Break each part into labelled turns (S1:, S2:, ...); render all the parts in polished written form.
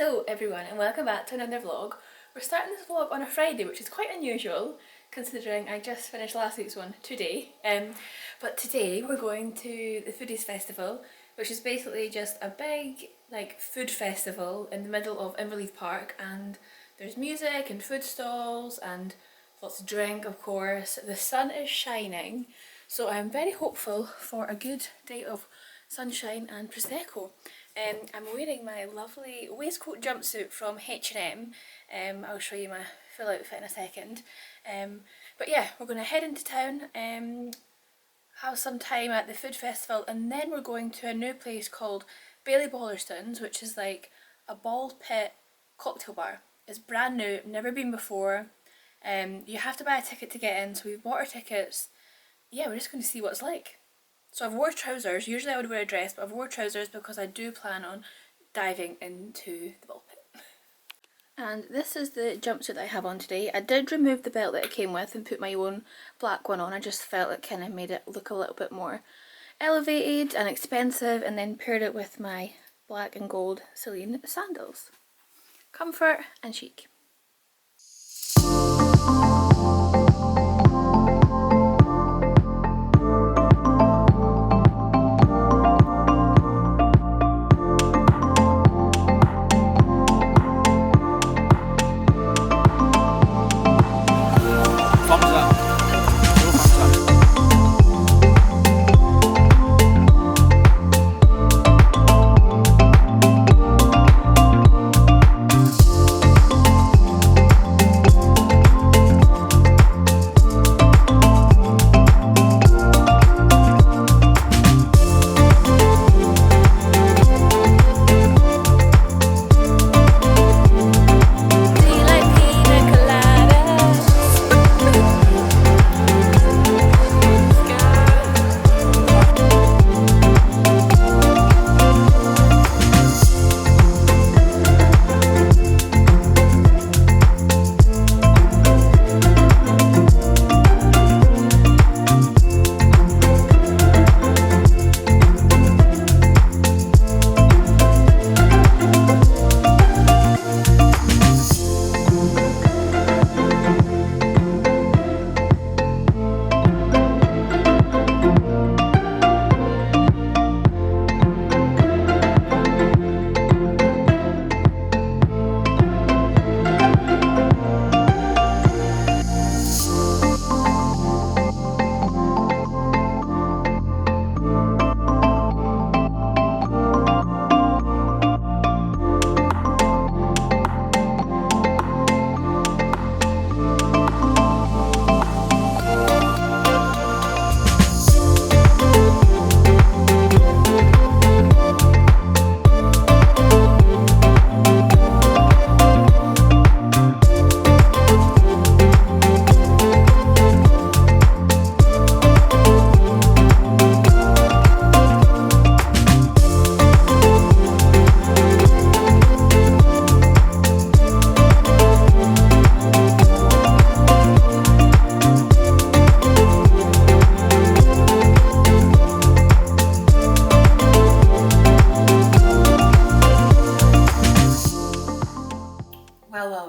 S1: Hello everyone and welcome back to another vlog. We're starting this vlog on a Friday, which is quite unusual considering I just finished last week's one today. But today we're going to the Foodies Festival, which is basically just a big food festival in the middle of Inverleith Park, and there's music and food stalls and lots of drink, of course. The sun is shining, so I'm very hopeful for a good day of sunshine and Prosecco. I'm wearing my lovely waistcoat jumpsuit from H&M. I'll show you my full outfit in a second. But yeah, we're going to head into town, have some time at the food festival, and then we're going to a new place called Ballie Baldersons, which is like a bald pit cocktail bar. It's brand new, never been before. You have to buy a ticket to get in, so we've bought our tickets. Yeah, we're just going to see what it's like. So I've wore trousers. Usually I would wear a dress, but I've wore trousers because I do plan on diving into the ball pit. And this is the jumpsuit that I have on today. I did remove the belt that it came with and put my own black one on. I just felt it kind of made it look a little bit more elevated and expensive, and then paired it with my black and gold Celine sandals. Comfort and chic.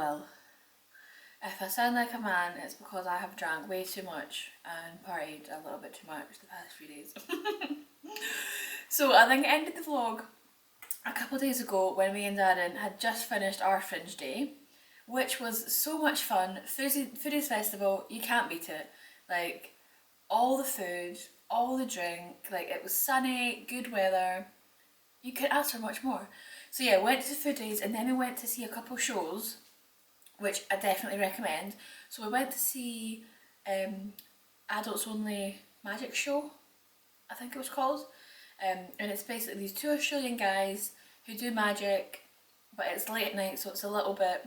S1: Well. If I sound like a man, it's because I have drank way too much and partied a little bit too much the past few days. So I think I ended the vlog a couple of days ago when me and Darren had just finished our Fringe day, which was so much fun. Foodies Festival, you can't beat it. Like, all the food, all the drink, like it was sunny, good weather. You could ask for much more. So yeah, went to Foodies, and then we went to see a couple shows, which I definitely recommend. So we went to see Adults Only Magic Show, I think it was called. And it's basically these two Australian guys who do magic, but it's late at night, so it's a little bit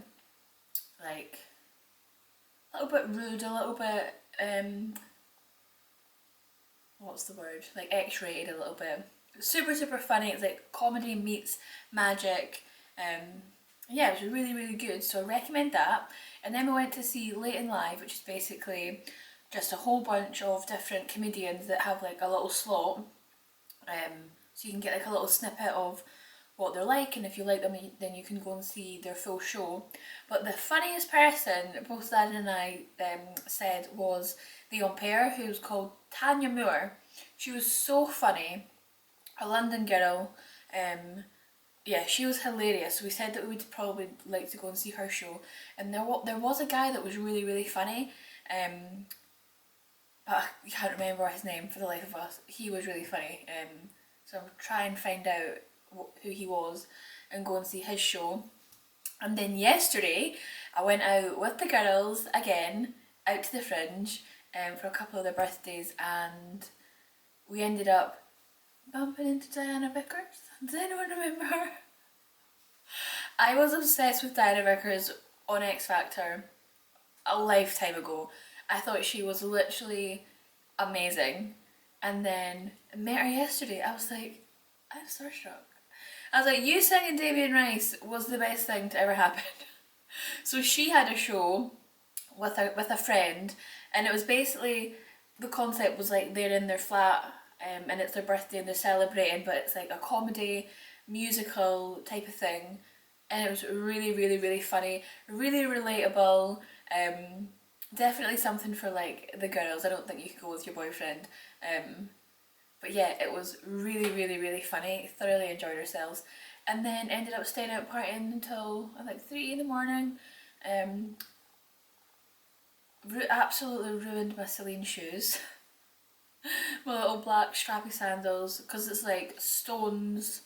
S1: rude, a little bit what's the word? Like X-rated a little bit. Super funny. It's like comedy meets magic. Yeah, it was really good, so I recommend that. And then we went to see Late in Live, which is basically just a whole bunch of different comedians that have like a little slot, so you can get like a little snippet of what they're like, and if you like them then you can go and see their full show. But the funniest person both Dad and I said was the au pair, who was called Tanya Moore. She was so funny, a London girl. Yeah, she was hilarious. We said that we would probably like to go and see her show, and there was a guy that was really funny, but I can't remember his name for the life of us. He was really funny, so I'll try and find out who he was and go and see his show. And then yesterday I went out with the girls again, out to the Fringe for a couple of their birthdays, and we ended up bumping into Diana Vickers. Does anyone remember her? I was obsessed with Diana Vickers on X Factor a lifetime ago. I thought she was literally amazing, and then I met her yesterday. I was like, I'm starstruck. I was like, you singing Damien Rice was the best thing to ever happen. So she had a show with a friend, and it was basically, the concept was like they're in their flat and it's their birthday and they're celebrating, but it's like a comedy musical type of thing, and it was really funny, really relatable. Definitely something for like the girls. I don't think you could go with your boyfriend. But yeah, it was really funny. Thoroughly enjoyed ourselves, and then ended up staying out partying until I think 3 in the morning. Absolutely ruined my Celine shoes. My little black strappy sandals, because it's like stones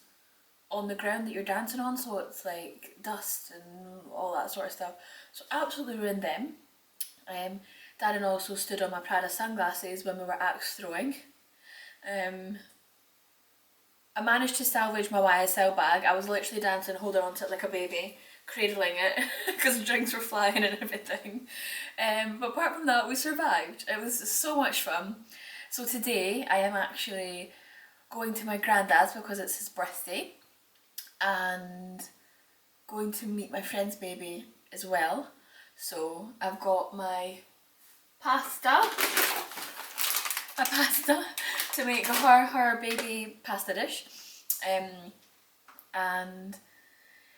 S1: on the ground that you're dancing on, so it's like dust and all that sort of stuff. So absolutely ruined them. Darren also stood on my Prada sunglasses when we were axe throwing. I managed to salvage my YSL bag. I was literally dancing, holding on to it like a baby, cradling it, because drinks were flying and everything. But apart from that, we survived. It was so much fun. So today I am actually going to my granddad's because it's his birthday, and going to meet my friend's baby as well. So I've got my pasta to make her baby pasta dish, and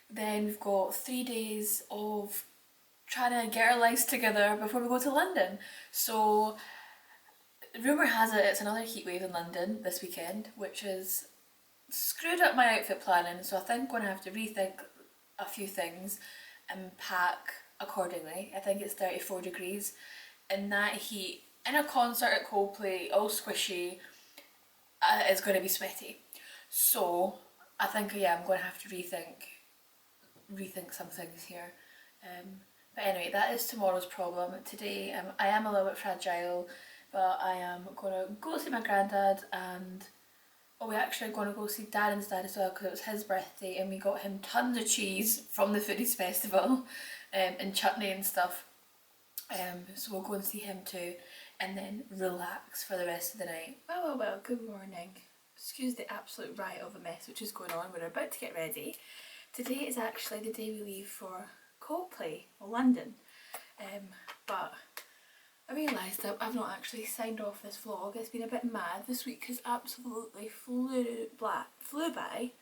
S1: then we've got 3 days of trying to get our lives together before we go to London. So rumour has it it's another heatwave in London this weekend, which has screwed up my outfit planning, so I think I'm going to have to rethink a few things and pack accordingly. I think it's 34 degrees in that heat, in a concert at Coldplay, all squishy, it's going to be sweaty. So I think, yeah, I'm going to have to rethink some things here. But anyway, that is tomorrow's problem. Today I am a little bit fragile, but I am going to go see my granddad, and we actually are going to go see Darren's dad as well, because it was his birthday and we got him tons of cheese from the Foodies Festival and chutney and stuff. So we'll go and see him too, and then relax for the rest of the night. Well, good morning. Excuse the absolute riot of a mess which is going on. We're about to get ready. Today is actually the day we leave for Coldplay, or London. But I realised that I've not actually signed off this vlog. It's been a bit mad. This week has absolutely flew by.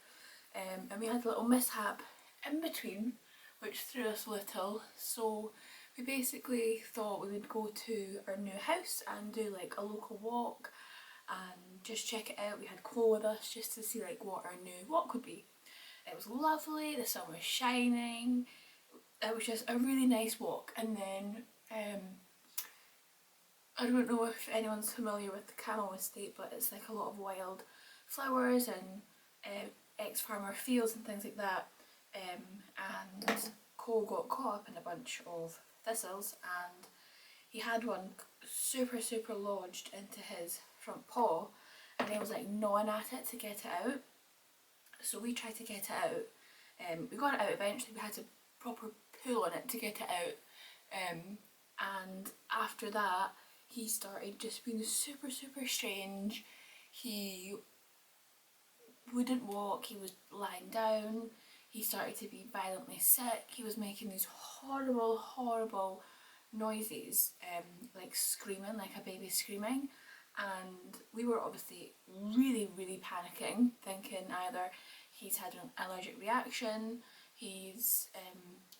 S1: And we had a little mishap in between, which threw us a little. So we basically thought we would go to our new house and do like a local walk and just check it out. We had Chloe with us just to see like what our new walk would be. It was lovely, the sun was shining, it was just a really nice walk. And then I don't know if anyone's familiar with the Camel Estate, but it's like a lot of wild flowers and ex-farmer fields and things like that. And Cole got caught up in a bunch of thistles, and he had one super lodged into his front paw, and he was like gnawing at it to get it out. So we tried to get it out. We got it out eventually. We had to proper pull on it to get it out. And after that, he started just being super strange. He wouldn't walk, he was lying down, he started to be violently sick, he was making these horrible noises, like screaming, like a baby screaming. And we were obviously really panicking, thinking either he's had an allergic reaction, he's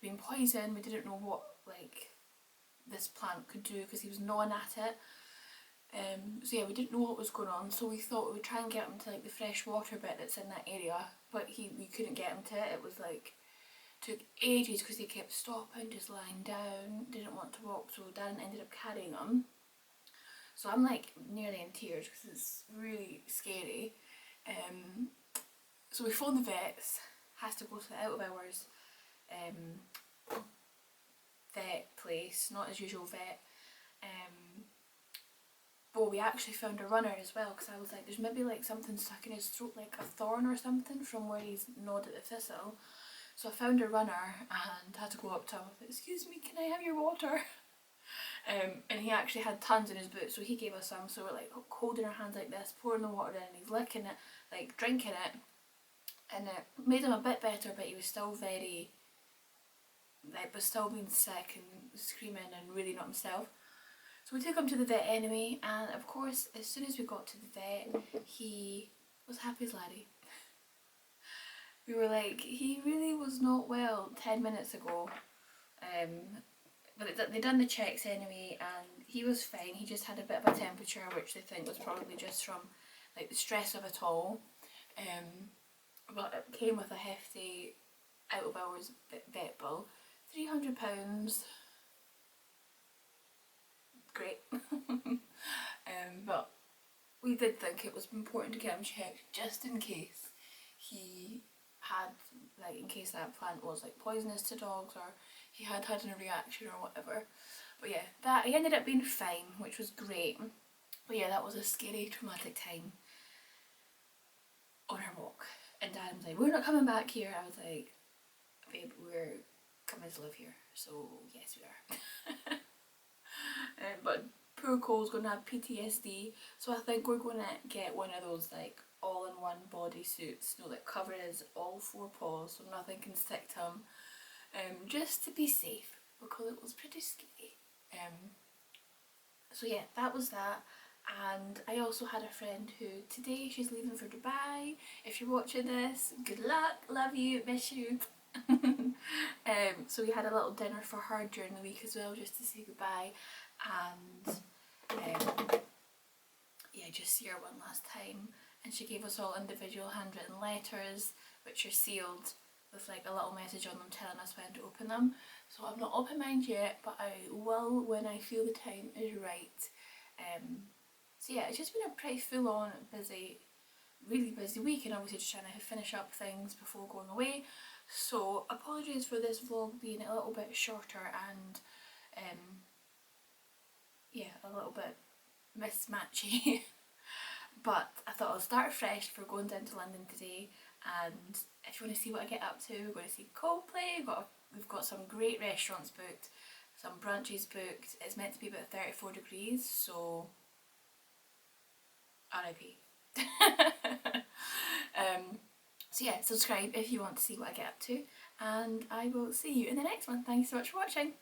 S1: been poisoned. We didn't know what like this plant could do because he was gnawing at it. So yeah, we didn't know what was going on, so we thought we would try and get him to like the fresh water bit that's in that area, but we couldn't get him to it. It was like, took ages because he kept stopping, just lying down, didn't want to walk, so Darren ended up carrying him. So I'm like nearly in tears because it's really scary. So we phoned the vets, has to go to the out of hours vet place, not his usual vet. But we actually found a runner as well, because I was like, there's maybe like something stuck in his throat, like a thorn or something from where he's gnawed at the thistle. So I found a runner and had to go up to him, excuse me, can I have your water? And he actually had tons in his boot, so he gave us some. So we're like holding our hands like this, pouring the water in, he's licking it, like drinking it, and it made him a bit better, but he was still very, like, was still being sick and screaming and really not himself. So we took him to the vet anyway, and of course as soon as we got to the vet, he was happy as Larry. We were like, he really was not well 10 minutes ago. But they done the checks anyway and he was fine. He just had a bit of a temperature, which they think was probably just from like the stress of it all. But it came with a hefty out of hours vet bill, £300. Great. But we did think it was important to get him checked just in case he had, like, in case that plant was like poisonous to dogs, or he had had a reaction or whatever. But yeah, that he ended up being fine, which was great. But yeah, that was a scary, traumatic time on our walk. And Dad was like, we're not coming back here. I was like, babe, we're coming to live here, so yes we are. But poor Cole's going to have PTSD, so I think we're going to get one of those like all-in-one bodysuits, you know, that covers all 4 paws so nothing can stick to him, just to be safe, because it was pretty scary. So yeah, that was that. And I also had a friend who today she's leaving for Dubai. If you're watching this, good luck, love you, miss you. So we had a little dinner for her during the week as well, just to say goodbye, and yeah, just see her one last time. And she gave us all individual handwritten letters which are sealed with like a little message on them telling us when to open them. So I've not opened mine yet, but I will when I feel the time is right. So yeah, it's just been a pretty full on busy, really busy week, and obviously just trying to finish up things before going away. So apologies for this vlog being a little bit shorter and yeah, a little bit mismatchy. But I thought I'll start fresh for going down to London today, and if you want to see what I get up to, we're going to see Coldplay. We've got some great restaurants booked, some brunches booked. It's meant to be about 34 degrees, so RIP. So yeah, subscribe if you want to see what I get up to, and I will see you in the next one. Thanks so much for watching.